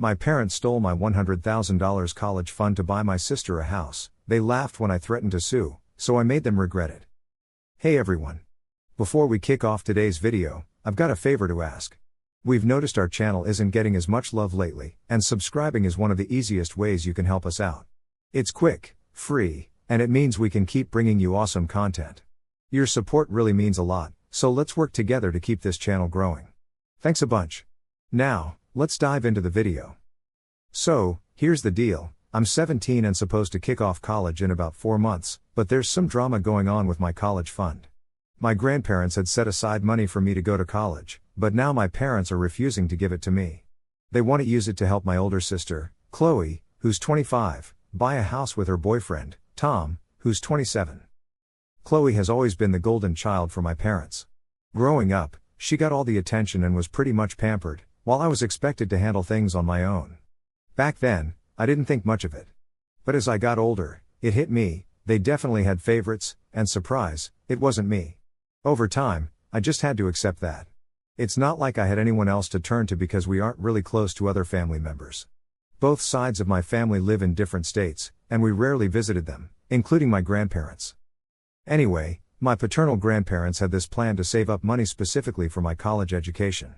My parents stole my $100,000 college fund to buy my sister a house. They laughed when I threatened to sue, so I made them regret it. Hey everyone. Before we kick off today's video, I've got a favor to ask. We've noticed our channel isn't getting as much love lately, and subscribing is one of the easiest ways you can help us out. It's quick, free, and it means we can keep bringing you awesome content. Your support really means a lot, so let's work together to keep this channel growing. Thanks a bunch. Now, let's dive into the video. So, here's the deal. I'm 17 and supposed to kick off college in about 4 months, but there's some drama going on with my college fund. My grandparents had set aside money for me to go to college, but now my parents are refusing to give it to me. They want to use it to help my older sister, Chloe, who's 25, buy a house with her boyfriend, Tom, who's 27. Chloe has always been the golden child for my parents. Growing up, she got all the attention and was pretty much pampered, while I was expected to handle things on my own. Back then, I didn't think much of it. But as I got older, it hit me, they definitely had favorites, and surprise, it wasn't me. Over time, I just had to accept that. It's not like I had anyone else to turn to because we aren't really close to other family members. Both sides of my family live in different states, and we rarely visited them, including my grandparents. Anyway, my paternal grandparents had this plan to save up money specifically for my college education.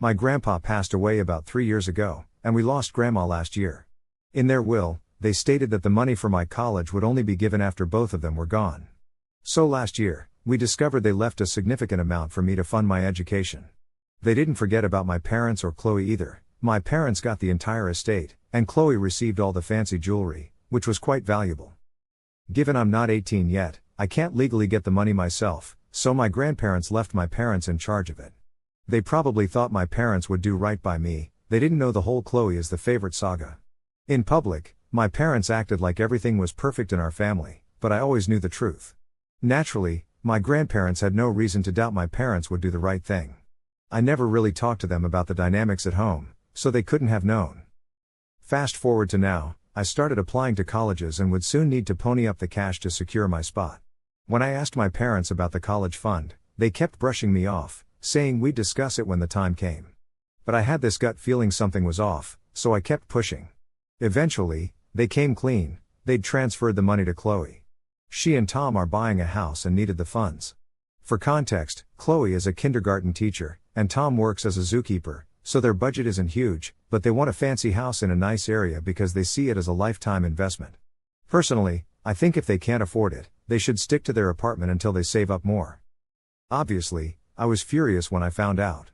My grandpa passed away about 3 years ago, and we lost grandma last year. In their will, they stated that the money for my college would only be given after both of them were gone. So last year, we discovered they left a significant amount for me to fund my education. They didn't forget about my parents or Chloe either. My parents got the entire estate, and Chloe received all the fancy jewelry, which was quite valuable. Given I'm not 18 yet, I can't legally get the money myself, so my grandparents left my parents in charge of it. They probably thought my parents would do right by me, they didn't know the whole Chloe is the favorite saga. In public, my parents acted like everything was perfect in our family, but I always knew the truth. Naturally, my grandparents had no reason to doubt my parents would do the right thing. I never really talked to them about the dynamics at home, so they couldn't have known. Fast forward to now, I started applying to colleges and would soon need to pony up the cash to secure my spot. When I asked my parents about the college fund, they kept brushing me off, saying we'd discuss it when the time came. But I had this gut feeling something was off, so I kept pushing. Eventually, they came clean, they'd transferred the money to Chloe. She and Tom are buying a house and needed the funds. For context, Chloe is a kindergarten teacher, and Tom works as a zookeeper, so their budget isn't huge, but they want a fancy house in a nice area because they see it as a lifetime investment. Personally, I think if they can't afford it, they should stick to their apartment until they save up more. Obviously, I was furious when I found out.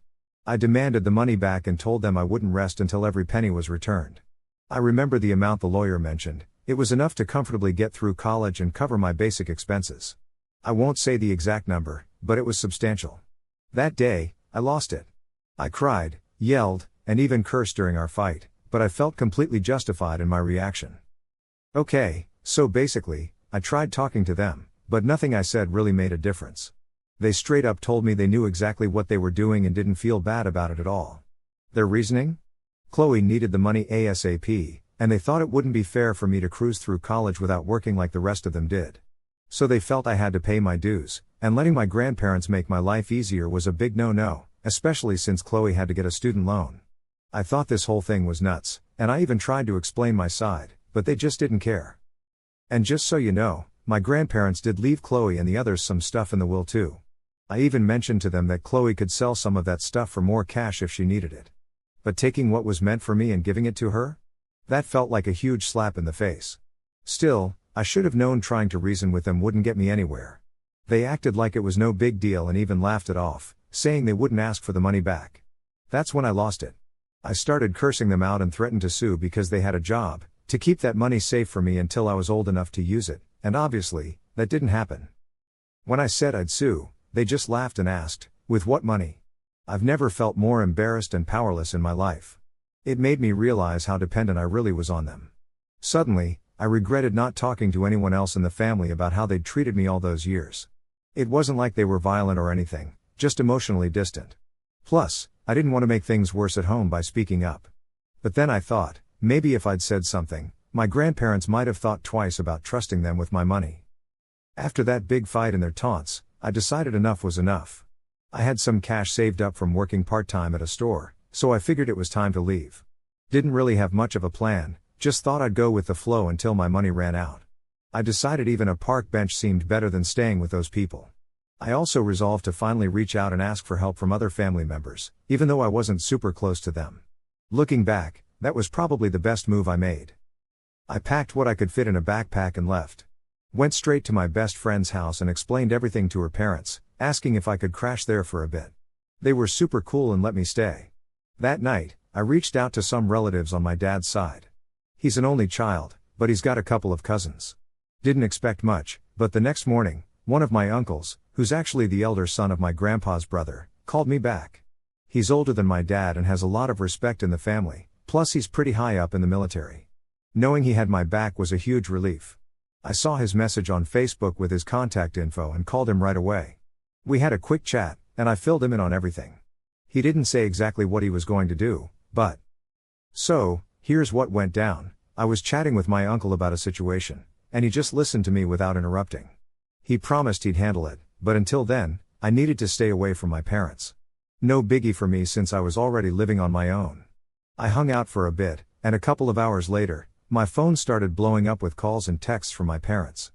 I demanded the money back and told them I wouldn't rest until every penny was returned. I remember the amount the lawyer mentioned. It was enough to comfortably get through college and cover my basic expenses. I won't say the exact number, but it was substantial. That day, I lost it. I cried, yelled, and even cursed during our fight, but I felt completely justified in my reaction. Okay, so basically, I tried talking to them, but nothing I said really made a difference. They straight up told me they knew exactly what they were doing and didn't feel bad about it at all. Their reasoning? Chloe needed the money ASAP, and they thought it wouldn't be fair for me to cruise through college without working like the rest of them did. So they felt I had to pay my dues, and letting my grandparents make my life easier was a big no-no, especially since Chloe had to get a student loan. I thought this whole thing was nuts, and I even tried to explain my side, but they just didn't care. And just so you know, my grandparents did leave Chloe and the others some stuff in the will too. I even mentioned to them that Chloe could sell some of that stuff for more cash if she needed it. But taking what was meant for me and giving it to her? That felt like a huge slap in the face. Still, I should have known trying to reason with them wouldn't get me anywhere. They acted like it was no big deal and even laughed it off, saying they wouldn't ask for the money back. That's when I lost it. I started cursing them out and threatened to sue because they had a job, to keep that money safe for me until I was old enough to use it, and obviously, that didn't happen. When I said I'd sue, they just laughed and asked, with what money? I've never felt more embarrassed and powerless in my life. It made me realize how dependent I really was on them. Suddenly, I regretted not talking to anyone else in the family about how they'd treated me all those years. It wasn't like they were violent or anything, just emotionally distant. Plus, I didn't want to make things worse at home by speaking up. But then I thought, maybe if I'd said something, my grandparents might have thought twice about trusting them with my money. After that big fight and their taunts, I decided enough was enough. I had some cash saved up from working part-time at a store, so I figured it was time to leave. Didn't really have much of a plan, just thought I'd go with the flow until my money ran out. I decided even a park bench seemed better than staying with those people. I also resolved to finally reach out and ask for help from other family members, even though I wasn't super close to them. Looking back, that was probably the best move I made. I packed what I could fit in a backpack and left. Went straight to my best friend's house and explained everything to her parents, asking if I could crash there for a bit. They were super cool and let me stay. That night, I reached out to some relatives on my dad's side. He's an only child, but he's got a couple of cousins. Didn't expect much, but the next morning, one of my uncles, who's actually the elder son of my grandpa's brother, called me back. He's older than my dad and has a lot of respect in the family, plus he's pretty high up in the military. Knowing he had my back was a huge relief. I saw his message on Facebook with his contact info and called him right away. We had a quick chat, and I filled him in on everything. He didn't say exactly what he was going to do, but... So, here's what went down. I was chatting with my uncle about a situation, and he just listened to me without interrupting. He promised he'd handle it, but until then, I needed to stay away from my parents. No biggie for me since I was already living on my own. I hung out for a bit, and a couple of hours later, my phone started blowing up with calls and texts from my parents.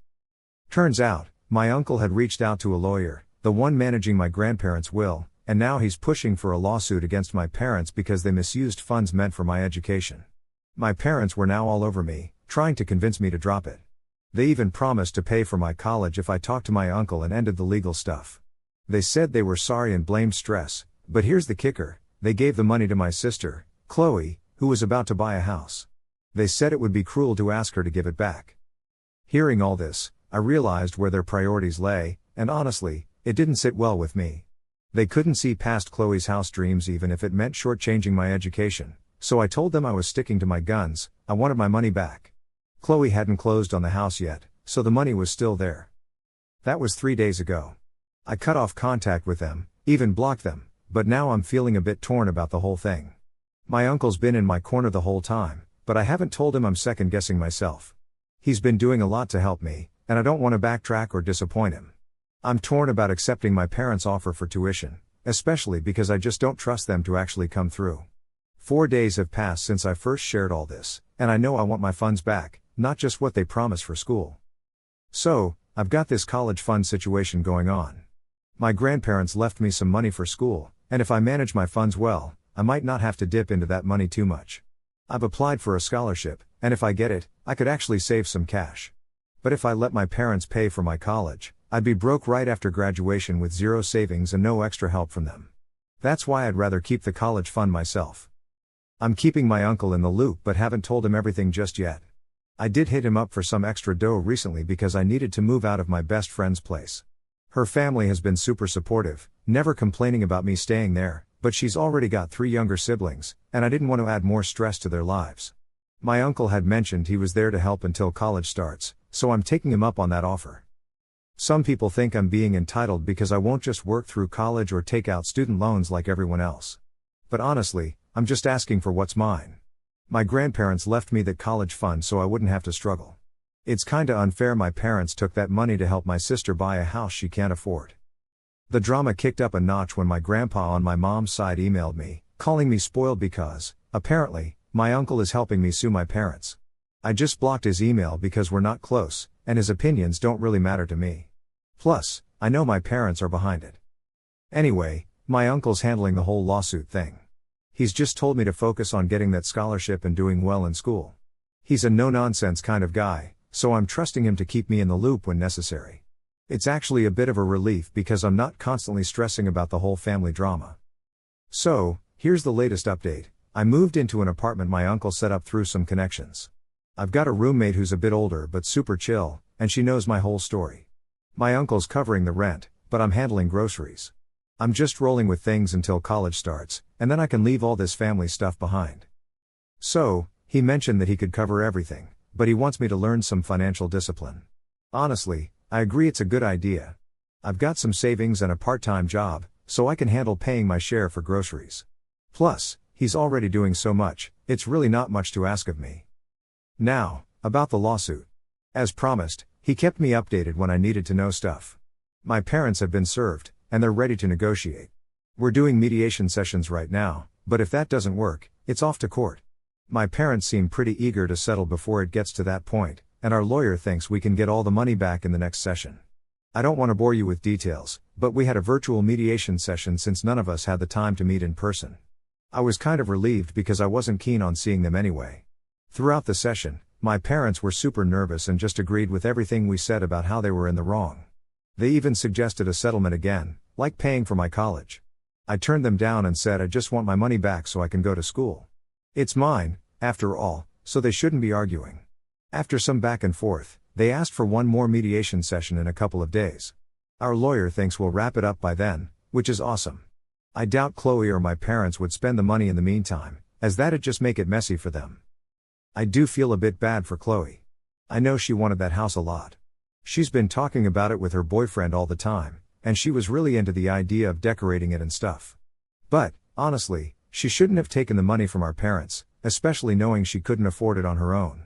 Turns out, my uncle had reached out to a lawyer, the one managing my grandparents' will, and now he's pushing for a lawsuit against my parents because they misused funds meant for my education. My parents were now all over me, trying to convince me to drop it. They even promised to pay for my college if I talked to my uncle and ended the legal stuff. They said they were sorry and blamed stress, but here's the kicker, they gave the money to my sister, Chloe, who was about to buy a house. They said it would be cruel to ask her to give it back. Hearing all this, I realized where their priorities lay, and honestly, it didn't sit well with me. They couldn't see past Chloe's house dreams even if it meant shortchanging my education, so I told them I was sticking to my guns, I wanted my money back. Chloe hadn't closed on the house yet, so the money was still there. That was 3 days ago. I cut off contact with them, even blocked them, but now I'm feeling a bit torn about the whole thing. My uncle's been in my corner the whole time, but I haven't told him I'm second-guessing myself. He's been doing a lot to help me, and I don't want to backtrack or disappoint him. I'm torn about accepting my parents' offer for tuition, especially because I just don't trust them to actually come through. 4 days have passed since I first shared all this, and I know I want my funds back, not just what they promised for school. So, I've got this college fund situation going on. My grandparents left me some money for school, and if I manage my funds well, I might not have to dip into that money too much. I've applied for a scholarship, and if I get it, I could actually save some cash. But if I let my parents pay for my college, I'd be broke right after graduation with zero savings and no extra help from them. That's why I'd rather keep the college fund myself. I'm keeping my uncle in the loop but haven't told him everything just yet. I did hit him up for some extra dough recently because I needed to move out of my best friend's place. Her family has been super supportive, never complaining about me staying there, but she's already got 3 younger siblings, and I didn't want to add more stress to their lives. My uncle had mentioned he was there to help until college starts, so I'm taking him up on that offer. Some people think I'm being entitled because I won't just work through college or take out student loans like everyone else. But honestly, I'm just asking for what's mine. My grandparents left me that college fund so I wouldn't have to struggle. It's kinda unfair my parents took that money to help my sister buy a house she can't afford. The drama kicked up a notch when my grandpa on my mom's side emailed me, calling me spoiled because, apparently, my uncle is helping me sue my parents. I just blocked his email because we're not close, and his opinions don't really matter to me. Plus, I know my parents are behind it. Anyway, my uncle's handling the whole lawsuit thing. He's just told me to focus on getting that scholarship and doing well in school. He's a no-nonsense kind of guy, so I'm trusting him to keep me in the loop when necessary. It's actually a bit of a relief because I'm not constantly stressing about the whole family drama. So, here's the latest update. I moved into an apartment my uncle set up through some connections. I've got a roommate who's a bit older but super chill, and she knows my whole story. My uncle's covering the rent, but I'm handling groceries. I'm just rolling with things until college starts, and then I can leave all this family stuff behind. So, he mentioned that he could cover everything, but he wants me to learn some financial discipline. Honestly, I agree it's a good idea. I've got some savings and a part-time job, so I can handle paying my share for groceries. Plus, he's already doing so much, it's really not much to ask of me. Now, about the lawsuit. As promised, he kept me updated when I needed to know stuff. My parents have been served, and they're ready to negotiate. We're doing mediation sessions right now, but if that doesn't work, it's off to court. My parents seem pretty eager to settle before it gets to that point, and our lawyer thinks we can get all the money back in the next session. I don't want to bore you with details, but we had a virtual mediation session since none of us had the time to meet in person. I was kind of relieved because I wasn't keen on seeing them anyway. Throughout the session, my parents were super nervous and just agreed with everything we said about how they were in the wrong. They even suggested a settlement again, like paying for my college. I turned them down and said I just want my money back so I can go to school. It's mine, after all, so they shouldn't be arguing. After some back and forth, they asked for one more mediation session in a couple of days. Our lawyer thinks we'll wrap it up by then, which is awesome. I doubt Chloe or my parents would spend the money in the meantime, as that'd just make it messy for them. I do feel a bit bad for Chloe. I know she wanted that house a lot. She's been talking about it with her boyfriend all the time, and she was really into the idea of decorating it and stuff. But, honestly, she shouldn't have taken the money from our parents, especially knowing she couldn't afford it on her own.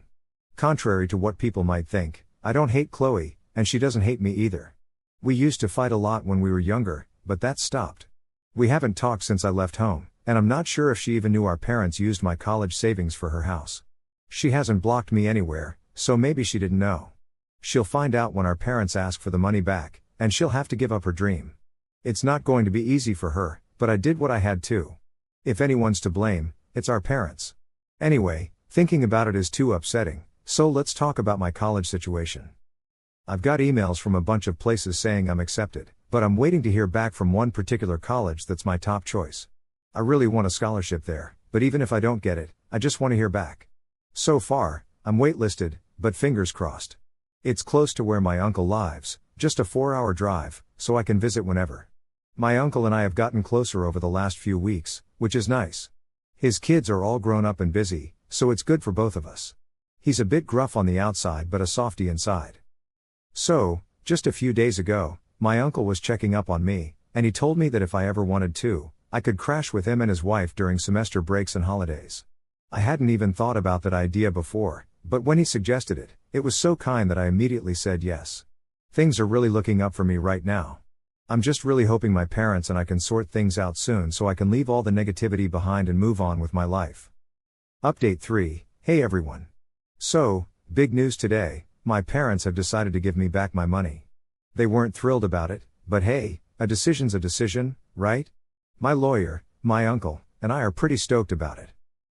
Contrary to what people might think, I don't hate Chloe, and she doesn't hate me either. We used to fight a lot when we were younger, but that stopped. We haven't talked since I left home, and I'm not sure if she even knew our parents used my college savings for her house. She hasn't blocked me anywhere, so maybe she didn't know. She'll find out when our parents ask for the money back, and she'll have to give up her dream. It's not going to be easy for her, but I did what I had to. If anyone's to blame, it's our parents. Anyway, thinking about it is too upsetting, so let's talk about my college situation. I've got emails from a bunch of places saying I'm accepted, but I'm waiting to hear back from one particular college that's my top choice. I really want a scholarship there, but even if I don't get it, I just want to hear back. So far, I'm waitlisted, but fingers crossed. It's close to where my uncle lives, just a 4-hour drive, so I can visit whenever. My uncle and I have gotten closer over the last few weeks, which is nice. His kids are all grown up and busy, so it's good for both of us. He's a bit gruff on the outside but a softie inside. So, just a few days ago, my uncle was checking up on me, and he told me that if I ever wanted to, I could crash with him and his wife during semester breaks and holidays. I hadn't even thought about that idea before, but when he suggested it, it was so kind that I immediately said yes. Things are really looking up for me right now. I'm just really hoping my parents and I can sort things out soon so I can leave all the negativity behind and move on with my life. Update 3, hey everyone. So, big news today, my parents have decided to give me back my money. They weren't thrilled about it, but hey, a decision's a decision, right? My lawyer, my uncle, and I are pretty stoked about it.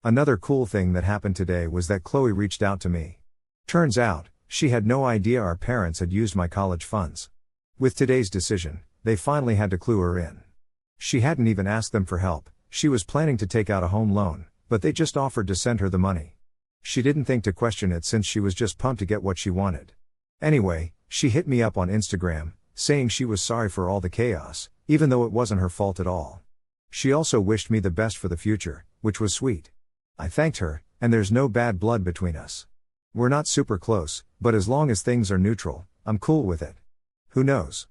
Another cool thing that happened today was that Chloe reached out to me. Turns out, she had no idea our parents had used my college funds. With today's decision, they finally had to clue her in. She hadn't even asked them for help, she was planning to take out a home loan, but they just offered to send her the money. She didn't think to question it since she was just pumped to get what she wanted. Anyway, she hit me up on Instagram, saying she was sorry for all the chaos, even though it wasn't her fault at all. She also wished me the best for the future, which was sweet. I thanked her, and there's no bad blood between us. We're not super close, but as long as things are neutral, I'm cool with it. Who knows?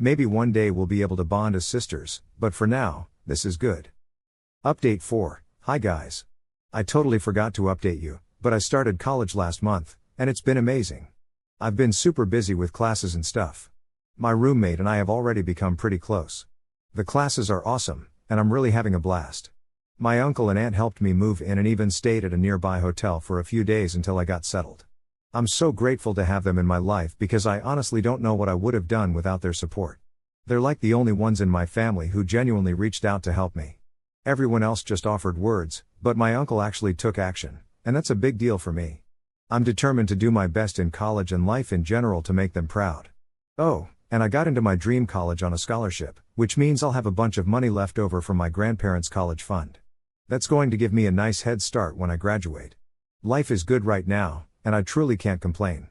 Maybe one day we'll be able to bond as sisters, but for now, this is good. Update 4, hi guys. I totally forgot to update you, but I started college last month, and it's been amazing. I've been super busy with classes and stuff. My roommate and I have already become pretty close. The classes are awesome, and I'm really having a blast. My uncle and aunt helped me move in and even stayed at a nearby hotel for a few days until I got settled. I'm so grateful to have them in my life because I honestly don't know what I would have done without their support. They're like the only ones in my family who genuinely reached out to help me. Everyone else just offered words, but my uncle actually took action, and that's a big deal for me. I'm determined to do my best in college and life in general to make them proud. Oh, and I got into my dream college on a scholarship, which means I'll have a bunch of money left over from my grandparents' college fund. That's going to give me a nice head start when I graduate. Life is good right now, and I truly can't complain.